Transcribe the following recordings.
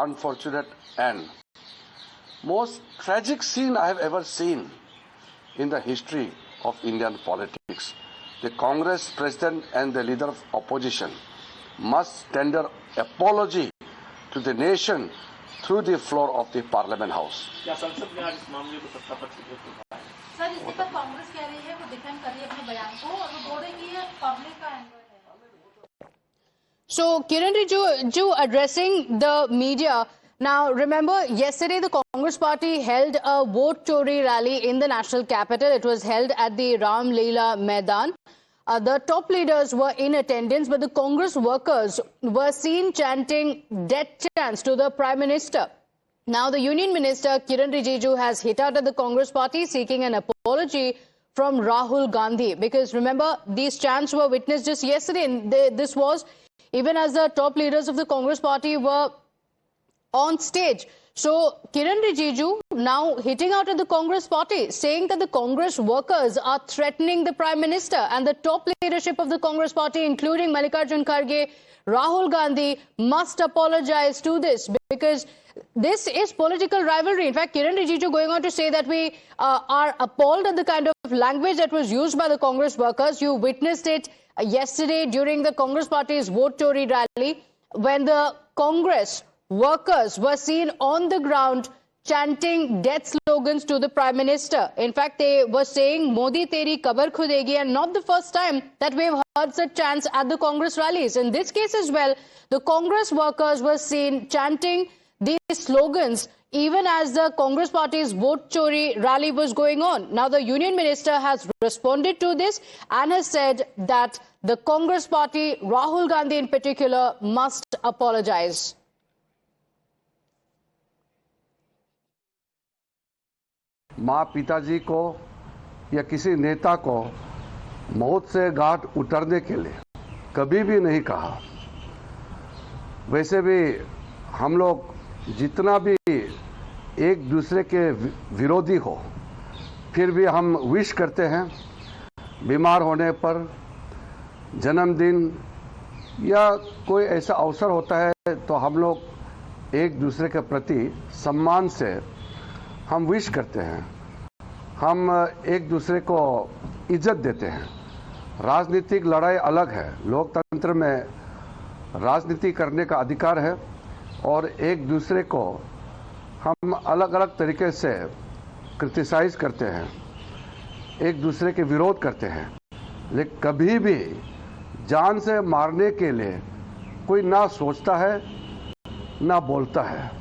unfortunate end. Most tragic scene I have ever seen in the history of Indian politics. The Congress president and the leader of opposition must tender apology to the nation through the floor of the Parliament House. क्या संसद में आज इस मामले को सत्ता पक्ष विरोध कर रहा है? सर, इसी पर कांग्रेस कह रही है वो डिफेंड कर रही है अपने बयान को और वो बोल रही है कि ये पब्लिक का एंगर है. So Kiran Rijiju addressing the media. Now, remember, yesterday the Congress party held a vote Chori rally in the national capital. It was held at the Ram Leela Maidan. The top leaders were in attendance, but the Congress workers were seen chanting death chants to the Prime Minister. Now, the Union Minister, Kiran Rijiju, has hit out at the Congress party seeking an apology from Rahul Gandhi. Because remember, these chants were witnessed just yesterday. And this was even as the top leaders of the Congress party were on stage. So, Kiran Rijiju now hitting out at the Congress party, saying that the Congress workers are threatening the Prime Minister, and the top leadership of the Congress party, including Mallikarjun Kharge, Rahul Gandhi, must apologize to this, because this is political rivalry. In fact, Kiran Rijiju going on to say that we are appalled at the kind of language that was used by the Congress workers. You witnessed it yesterday during the Congress party's Vote Chori rally, when the Congress workers were seen on the ground chanting death slogans to the Prime Minister. In fact, they were saying, Modi teri kabar khudegi, and not the first time that we've heard such chants at the Congress rallies. In this case as well, the Congress workers were seen chanting these slogans even as the Congress party's Vote Chori rally was going on. Now, the Union Minister has responded to this and has said that the Congress party, Rahul Gandhi in particular, must apologize. माँ पिताजी को या किसी नेता को मौत से घाट उतरने के लिए कभी भी नहीं कहा. वैसे भी हम लोग जितना भी एक दूसरे के विरोधी हो, फिर भी हम विश करते हैं. बीमार होने पर, जन्मदिन या कोई ऐसा अवसर होता है तो हम लोग एक दूसरे के प्रति सम्मान से हम विश करते हैं. हम एक दूसरे को इज्जत देते हैं. राजनीतिक लड़ाई अलग है. लोकतंत्र में राजनीति करने का अधिकार है और एक दूसरे को हम अलग अलग तरीके से क्रिटिसाइज करते हैं, एक दूसरे के विरोध करते हैं, लेकिन कभी भी जान से मारने के लिए कोई ना सोचता है ना बोलता है.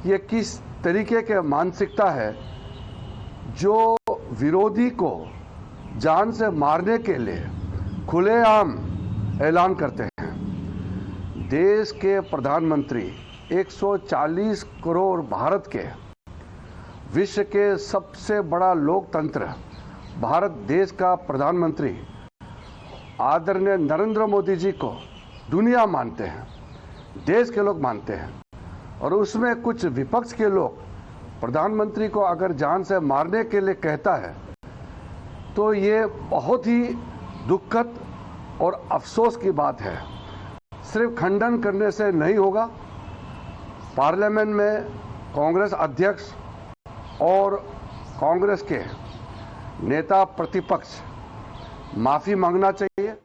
ये किस तरीके के मानसिकता है जो विरोधी को जान से मारने के लिए खुलेआम ऐलान करते हैं. देश के प्रधानमंत्री 140 करोड़ भारत के विश्व के सबसे बड़ा लोकतंत्र भारत देश का प्रधानमंत्री आदरणीय नरेंद्र मोदी जी को दुनिया मानते हैं, देश के लोग मानते हैं. और उसमें कुछ विपक्ष के लोग प्रधानमंत्री को अगर जान से मारने के लिए कहता है तो ये बहुत ही दुखद और अफसोस की बात है. सिर्फ खंडन करने से नहीं होगा. पार्लियामेंट में कांग्रेस अध्यक्ष और कांग्रेस के नेता प्रतिपक्ष माफी मांगना चाहिए.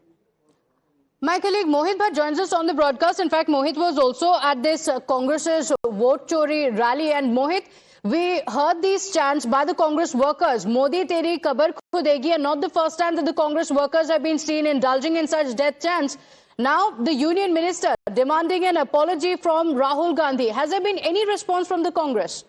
My colleague Mohit Bhatt joins us on the broadcast. In fact, Mohit was also at this Congress's Vote Chori rally. And Mohit, we heard these chants by the Congress workers, Modi teri kabar khudegi, and not the first time that the Congress workers have been seen indulging in such death chants. Now, the Union Minister demanding an apology from Rahul Gandhi. Has there been any response from the Congress?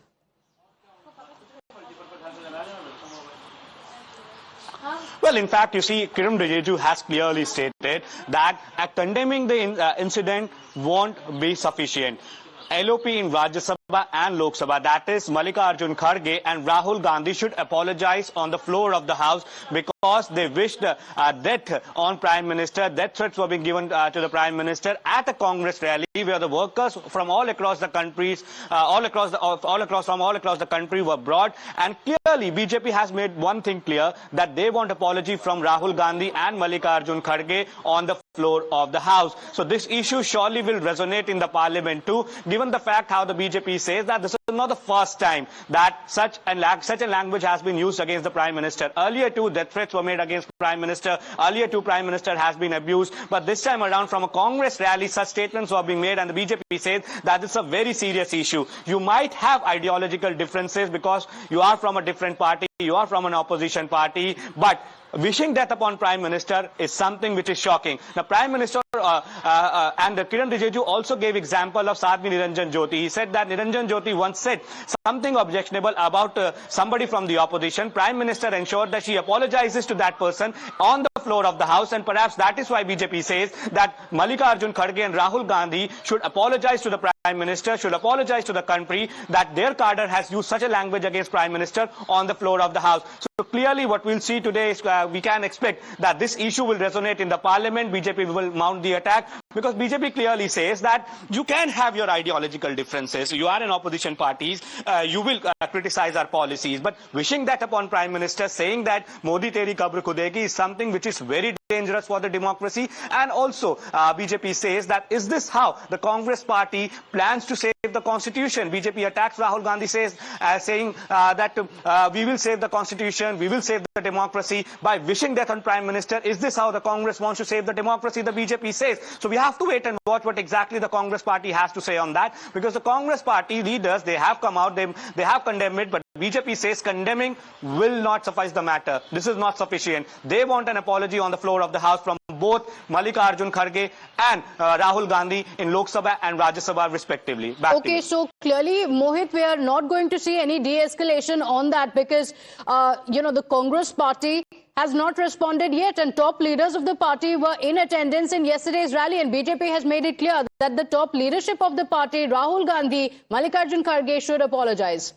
Well, in fact, you see, Kiran Rijiju has clearly stated that condemning the incident won't be sufficient. LOP in Rajya Sabha and Lok Sabha, that is Mallikarjun Kharge and Rahul Gandhi, should apologize on the floor of the House because they wished death on Prime Minister. Death threats were being given to the Prime Minister at a Congress rally where the workers from all across the countries, all across the country were brought. And clearly, BJP has made one thing clear, that they want apology from Rahul Gandhi and Mallikarjun Kharge on the floor of the House. So this issue surely will resonate in the Parliament too, given the fact how the BJP says that this is not the first time that such a language has been used against the Prime Minister. Earlier too, death threats were made against Prime Minister. Earlier too, Prime Minister has been abused. But this time around, from a Congress rally, such statements were being made, and the BJP says that it's a very serious issue. You might have ideological differences because you are from a different party, you are from an opposition party, but wishing death upon Prime Minister is something which is shocking. The Prime Minister and Kiran Rijiju also gave example of Sadhvi Niranjan Jyoti. He said that Niranjan Jyoti once said something objectionable about somebody from the opposition. Prime Minister ensured that she apologizes to that person on the floor of the House, and perhaps that is why BJP says that Mallikarjun Kharge and Rahul Gandhi should apologize to the Prime Minister, should apologize to the country that their cadre has used such a language against Prime Minister on the floor of the House. So clearly what we'll see today is we can expect that this issue will resonate in the Parliament. BJP will mount the attack because BJP clearly says that you can have your ideological differences. You are in opposition parties. You will criticize our policies. But wishing that upon Prime Minister, saying that Modi teri kabr khudegi is something which is very dangerous for the democracy. And also BJP says that is this how the Congress party plans to save the constitution? BJP attacks Rahul Gandhi saying that we will save the constitution, we will save the democracy by wishing death on Prime Minister. Is this how the Congress wants to save the democracy? The BJP says. So we have to wait and watch what exactly the Congress party has to say on that, because the Congress party leaders, they have come out, they have condemned it, but BJP says condemning will not suffice the matter. This is not sufficient. They want an apology on the floor of the House from both Mallikarjun Kharge and Rahul Gandhi in Lok Sabha and Rajya Sabha respectively. Back to you. So clearly, Mohit, we are not going to see any de-escalation on that because, the Congress party has not responded yet, and top leaders of the party were in attendance in yesterday's rally, and BJP has made it clear that the top leadership of the party, Rahul Gandhi, Mallikarjun Kharge, should apologize.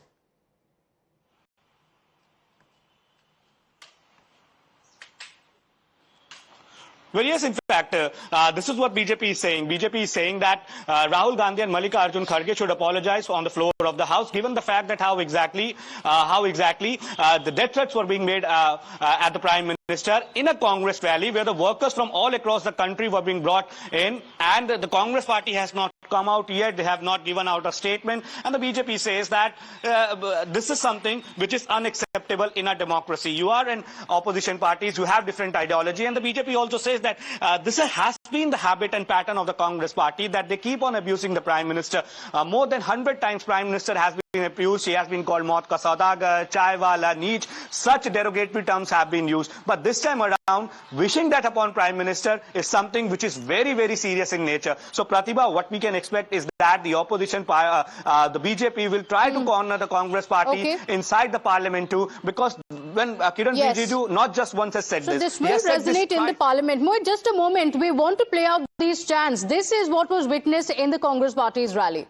Well, yes, in fact, this is what BJP is saying. BJP is saying that Rahul Gandhi and Mallikarjun Kharge should apologize on the floor of the House, given the fact that how exactly the death threats were being made at the Prime Minister in a Congress rally where the workers from all across the country were being brought in, and the Congress party has not come out yet. They have not given out a statement, and the BJP says that this is something which is unacceptable in a democracy. You are in opposition parties, you have different ideology, and the BJP also says that this has been the habit and pattern of the Congress party, that they keep on abusing the Prime Minister. More than 100 times Prime Minister has been abused. He has been called Maut Ka Saudagar, Chai Wala, Neech. Such derogatory terms have been used. But this time around, wishing that upon Prime Minister is something which is very, very serious in nature. So Pratibha, what we can expect is that the opposition, the BJP will try to corner the Congress party inside the Parliament too, because when Kiran Rijiju not just once has said this. So this will resonate in the Parliament. Mohit, just a moment. We want to play out these chants. This is what was witnessed in the Congress party's rally.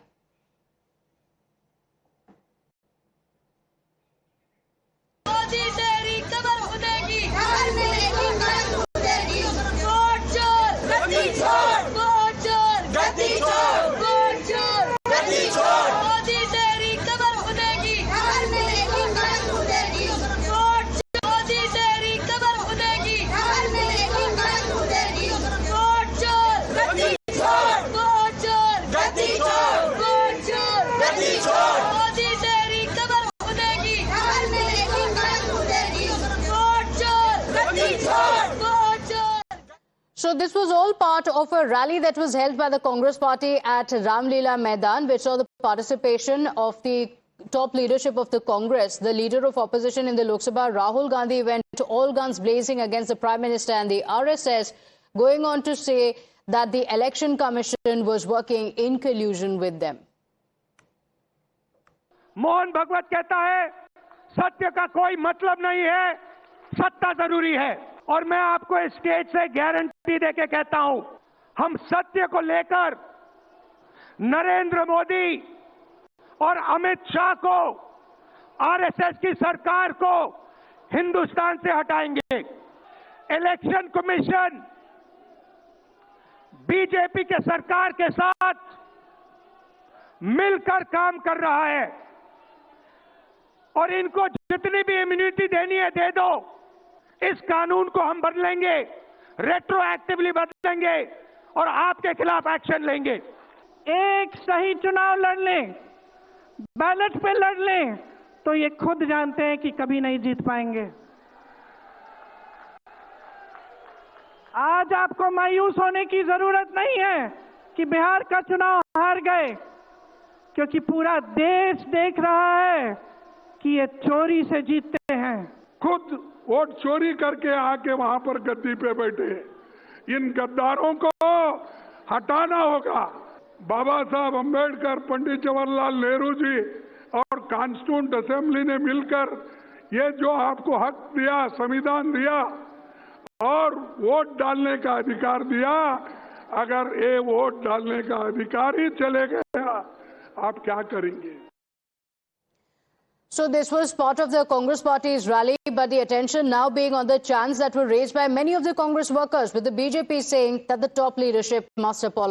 So this was all part of a rally that was held by the Congress party at Ramlila Maidan, which saw the participation of the top leadership of the Congress. The leader of opposition in the Lok Sabha, Rahul Gandhi, went all guns blazing against the Prime Minister and the RSS, going on to say that the Election Commission was working in collusion with them. Mohan भगवत कहता है सत्य का कोई मतलब नहीं है, सत्ता जरूरी है। और मैं आपको इस स्टेज से गारंटी देके कहता हूं, हम सत्य को लेकर नरेंद्र मोदी और अमित शाह को, आरएसएस की सरकार को हिंदुस्तान से हटाएंगे। इलेक्शन कमीशन बीजेपी के सरकार के साथ मिलकर काम कर रहा है और इनको जितनी भी इम्यूनिटी देनी है दे दो। इस कानून को हम बदलेंगे, रेट्रोएक्टिवली बदलेंगे और आपके खिलाफ एक्शन लेंगे। एक सही चुनाव लड़ लें, बैलेट पे लड़ लें, तो ये खुद जानते हैं कि कभी नहीं जीत पाएंगे। आज आपको मायूस होने की जरूरत नहीं है कि बिहार का चुनाव हार गए, क्योंकि पूरा देश देख रहा है कि ये चोरी से जीतते हैं। खुद वोट चोरी करके आके वहां पर गद्दी पे बैठे हैं। इन गद्दारों को हटाना होगा। बाबा साहब अंबेडकर, पंडित जवाहरलाल नेहरू जी और कॉन्स्टिट्यूंट असेंबली ने मिलकर ये जो आपको हक दिया, संविधान दिया और वोट डालने का अधिकार दिया, अगर ये वोट डालने का अधिकार ही चले गया, आप क्या करेंगे? So this was part of the Congress Party's rally, but the attention now being on the chants that were raised by many of the Congress workers, with the BJP saying that the top leadership must apologize.